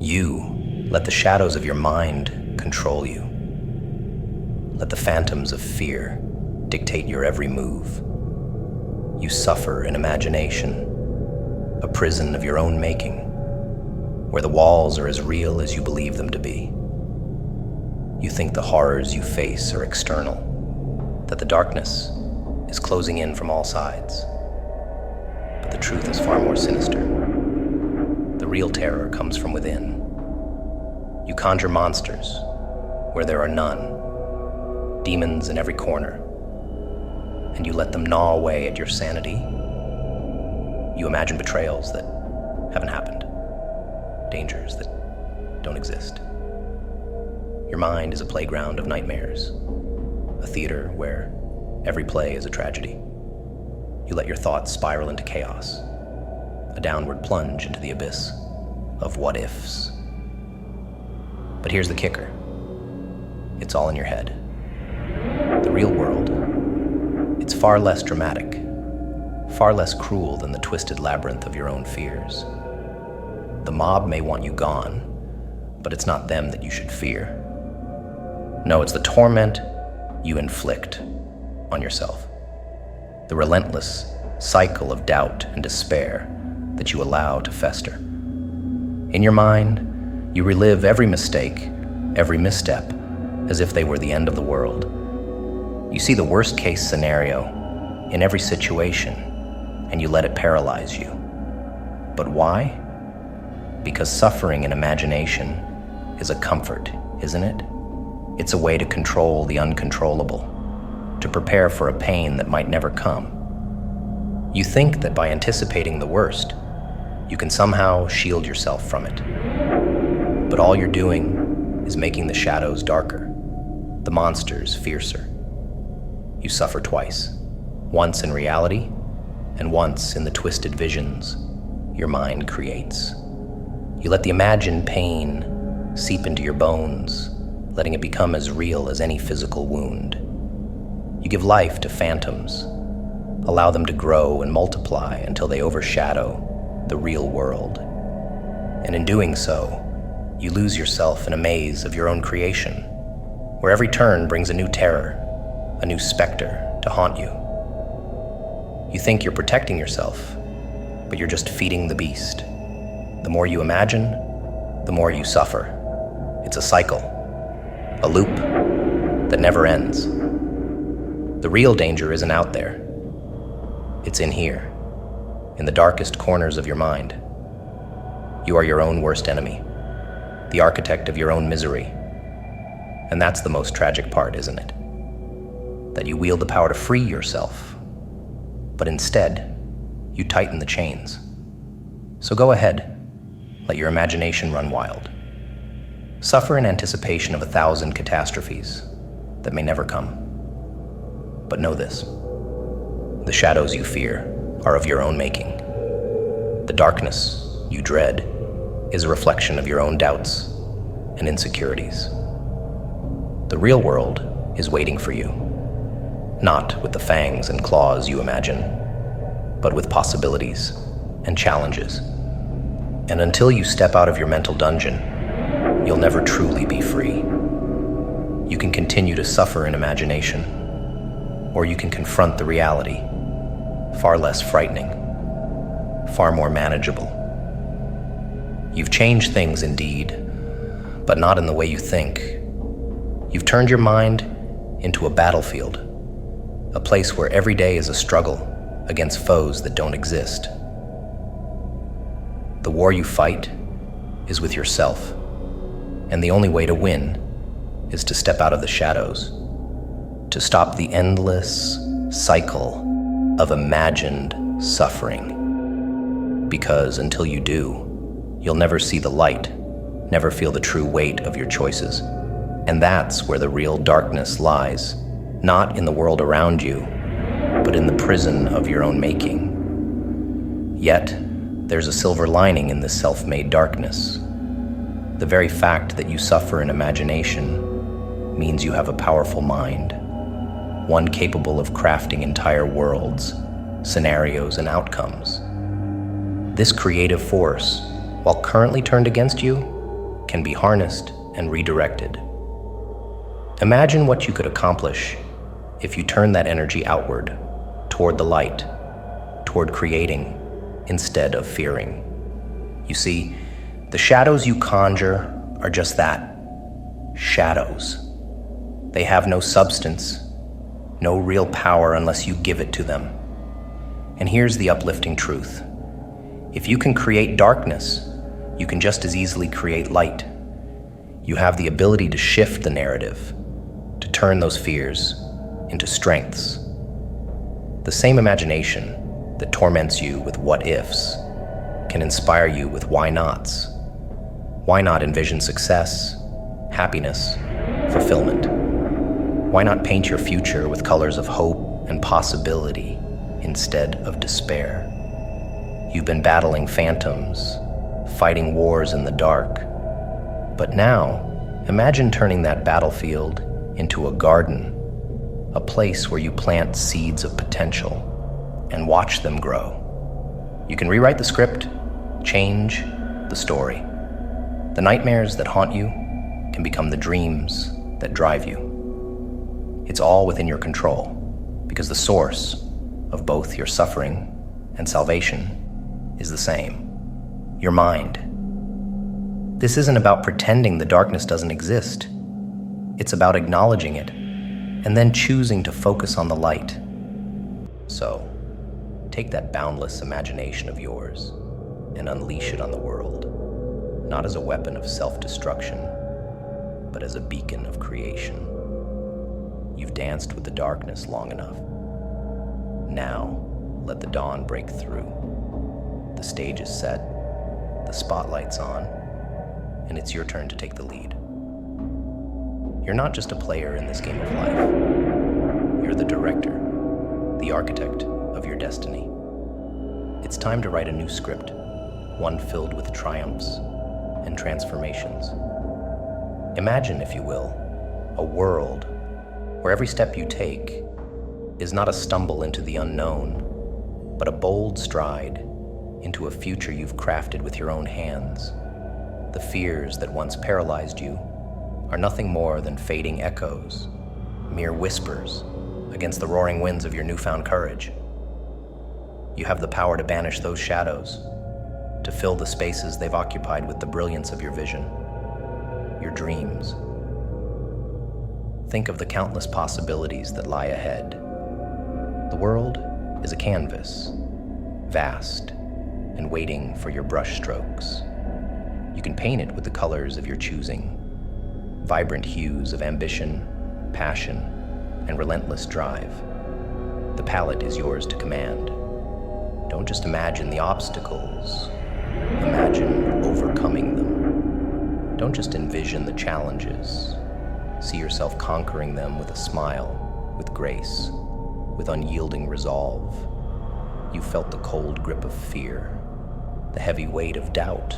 You let the shadows of your mind control you. Let the phantoms of fear dictate your every move. You suffer in imagination, a prison of your own making, where the walls are as real as you believe them to be. You think the horrors you face are external, that the darkness is closing in from all sides. But the truth is far more sinister. The real terror comes from within. You conjure monsters where there are none, demons in every corner, and you let them gnaw away at your sanity. You imagine betrayals that haven't happened, dangers that don't exist. Your mind is a playground of nightmares, a theater where every play is a tragedy. You let your thoughts spiral into chaos, a downward plunge into the abyss of what-ifs. But here's the kicker. It's all in your head. The real world, it's far less dramatic, far less cruel than the twisted labyrinth of your own fears. The mob may want you gone, but it's not them that you should fear. No, it's the torment you inflict on yourself. The relentless cycle of doubt and despair that you allow to fester. In your mind, you relive every mistake, every misstep, as if they were the end of the world. You see the worst-case scenario in every situation, and you let it paralyze you. But why? Because suffering in imagination is a comfort, isn't it? It's a way to control the uncontrollable, to prepare for a pain that might never come. You think that by anticipating the worst, you can somehow shield yourself from it. But all you're doing is making the shadows darker, the monsters fiercer. You suffer twice, once in reality, and once in the twisted visions your mind creates. You let the imagined pain seep into your bones, letting it become as real as any physical wound. You give life to phantoms, allow them to grow and multiply until they overshadow the real world. And in doing so, you lose yourself in a maze of your own creation, where every turn brings a new terror, a new specter to haunt you. You think you're protecting yourself, but you're just feeding the beast. The more you imagine, the more you suffer. It's a cycle, a loop that never ends. The real danger isn't out there. It's in here, in the darkest corners of your mind. You are your own worst enemy, the architect of your own misery. And that's the most tragic part, isn't it? That you wield the power to free yourself, but instead, you tighten the chains. So go ahead, let your imagination run wild. Suffer in anticipation of 1,000 catastrophes that may never come. But know this, the shadows you fear are of your own making. The darkness you dread is a reflection of your own doubts and insecurities. The real world is waiting for you, not with the fangs and claws you imagine, but with possibilities and challenges. And until you step out of your mental dungeon, you'll never truly be free. You can continue to suffer in imagination, or you can confront the reality, far less frightening, far more manageable. You've changed things indeed, but not in the way you think. You've turned your mind into a battlefield, a place where every day is a struggle against foes that don't exist. The war you fight is with yourself, and the only way to win is to step out of the shadows, to stop the endless cycle of imagined suffering. Because until you do, you'll never see the light, never feel the true weight of your choices. And that's where the real darkness lies, not in the world around you, but in the prison of your own making. Yet, there's a silver lining in this self-made darkness. The very fact that you suffer in imagination means you have a powerful mind, one capable of crafting entire worlds, scenarios, and outcomes. This creative force, while currently turned against you, can be harnessed and redirected. Imagine what you could accomplish if you turn that energy outward, toward the light, toward creating, instead of fearing. You see, the shadows you conjure are just that, shadows. They have no substance, no real power unless you give it to them. And here's the uplifting truth. If you can create darkness, you can just as easily create light. You have the ability to shift the narrative, to turn those fears into strengths. The same imagination that torments you with what ifs can inspire you with why nots. Why not envision success, happiness, fulfillment? Why not paint your future with colors of hope and possibility instead of despair? You've been battling phantoms, fighting wars in the dark. But now, imagine turning that battlefield into a garden, a place where you plant seeds of potential and watch them grow. You can rewrite the script, change the story. The nightmares that haunt you can become the dreams that drive you. It's all within your control, because the source of both your suffering and salvation is the same: your mind. This isn't about pretending the darkness doesn't exist. It's about acknowledging it and then choosing to focus on the light. So, take that boundless imagination of yours and unleash it on the world, not as a weapon of self-destruction, but as a beacon of creation. You've danced with the darkness long enough. Now, let the dawn break through. The stage is set, the spotlight's on, and it's your turn to take the lead. You're not just a player in this game of life. You're the director, the architect of your destiny. It's time to write a new script, one filled with triumphs and transformations. Imagine, if you will, a world where every step you take is not a stumble into the unknown, but a bold stride into a future you've crafted with your own hands. The fears that once paralyzed you are nothing more than fading echoes, mere whispers against the roaring winds of your newfound courage. You have the power to banish those shadows, to fill the spaces they've occupied with the brilliance of your vision, your dreams. Think of the countless possibilities that lie ahead. The world is a canvas, vast and waiting for your brushstrokes. You can paint it with the colors of your choosing, vibrant hues of ambition, passion, and relentless drive. The palette is yours to command. Don't just imagine the obstacles, imagine overcoming them. Don't just envision the challenges. See yourself conquering them with a smile, with grace, with unyielding resolve. You felt the cold grip of fear, the heavy weight of doubt.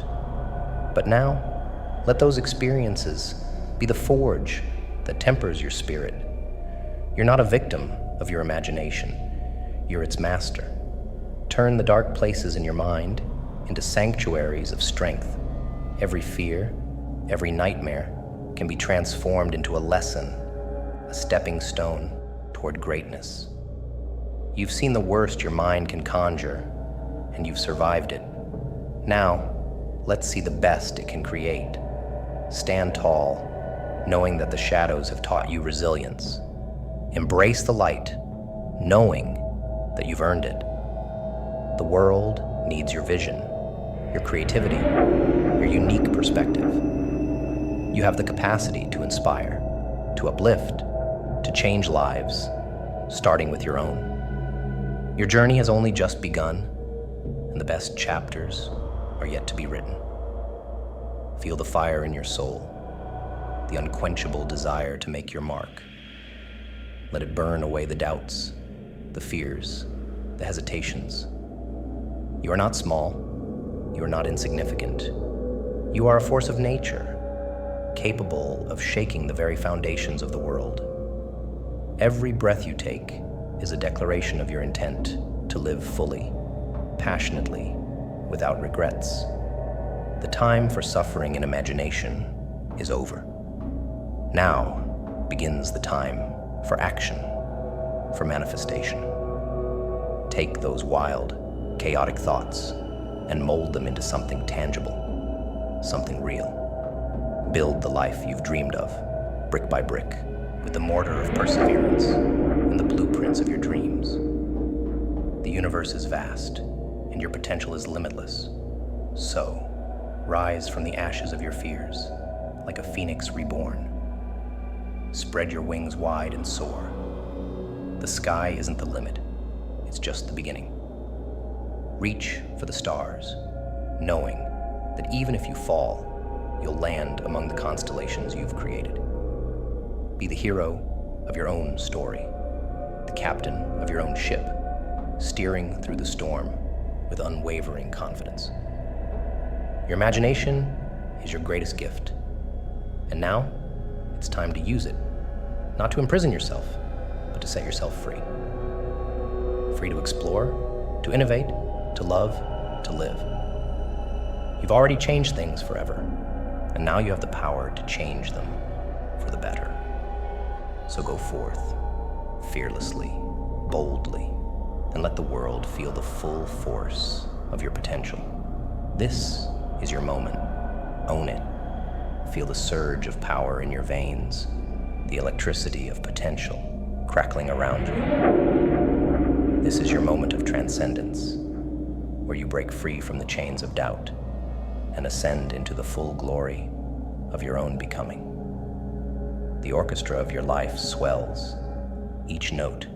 But now, let those experiences be the forge that tempers your spirit. You're not a victim of your imagination. You're its master. Turn the dark places in your mind into sanctuaries of strength. Every fear, every nightmare can be transformed into a lesson, a stepping stone toward greatness. You've seen the worst your mind can conjure, and you've survived it. Now, let's see the best it can create. Stand tall, knowing that the shadows have taught you resilience. Embrace the light, knowing that you've earned it. The world needs your vision, your creativity, your unique perspective. You have the capacity to inspire, to uplift, to change lives, starting with your own. Your journey has only just begun, and the best chapters are yet to be written. Feel the fire in your soul, the unquenchable desire to make your mark. Let it burn away the doubts, the fears, the hesitations. You are not small. You are not insignificant. You are a force of nature, capable of shaking the very foundations of the world. Every breath you take is a declaration of your intent to live fully, passionately, without regrets. The time for suffering in imagination is over. Now begins the time for action, for manifestation. Take those wild, chaotic thoughts and mold them into something tangible, something real. Build the life you've dreamed of, brick by brick, with the mortar of perseverance and the blueprints of your dreams. The universe is vast, and your potential is limitless. So, rise from the ashes of your fears, like a phoenix reborn. Spread your wings wide and soar. The sky isn't the limit, it's just the beginning. Reach for the stars, knowing that even if you fall, you'll land among the constellations you've created. Be the hero of your own story, the captain of your own ship, steering through the storm with unwavering confidence. Your imagination is your greatest gift. And now, it's time to use it, not to imprison yourself, but to set yourself free. Free to explore, to innovate, to love, to live. You've already changed things forever, and now you have the power to change them for the better. So go forth, fearlessly, boldly, and let the world feel the full force of your potential. This is your moment. Own it. Feel the surge of power in your veins, the electricity of potential crackling around you. This is your moment of transcendence, where you break free from the chains of doubt and ascend into the full glory of your own becoming. The orchestra of your life swells, each note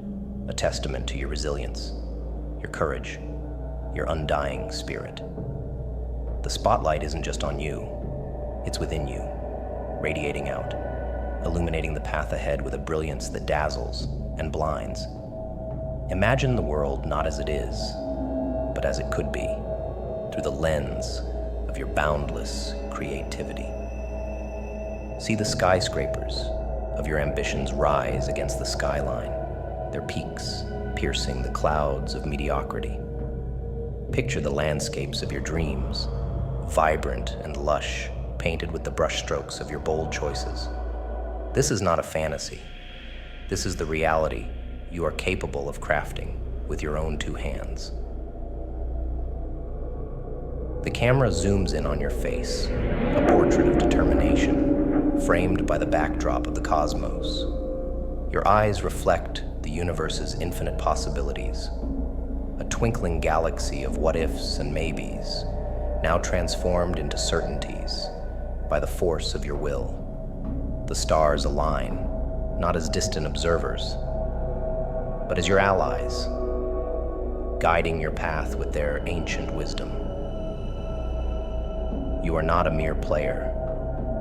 a testament to your resilience, your courage, your undying spirit. The spotlight isn't just on you, it's within you, radiating out, illuminating the path ahead with a brilliance that dazzles and blinds. Imagine the world not as it is, but as it could be, through the lens of your boundless creativity. See the skyscrapers of your ambitions rise against the skyline, their peaks piercing the clouds of mediocrity. Picture the landscapes of your dreams, vibrant and lush, painted with the brushstrokes of your bold choices. This is not a fantasy. This is the reality you are capable of crafting with your own two hands. The camera zooms in on your face, a portrait of determination, framed by the backdrop of the cosmos. Your eyes reflect the universe's infinite possibilities, a twinkling galaxy of what-ifs and maybes, now transformed into certainties by the force of your will. The stars align, not as distant observers, but as your allies, guiding your path with their ancient wisdom. You are not a mere player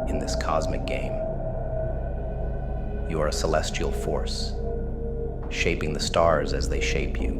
in this cosmic game. You are a celestial force, shaping the stars as they shape you,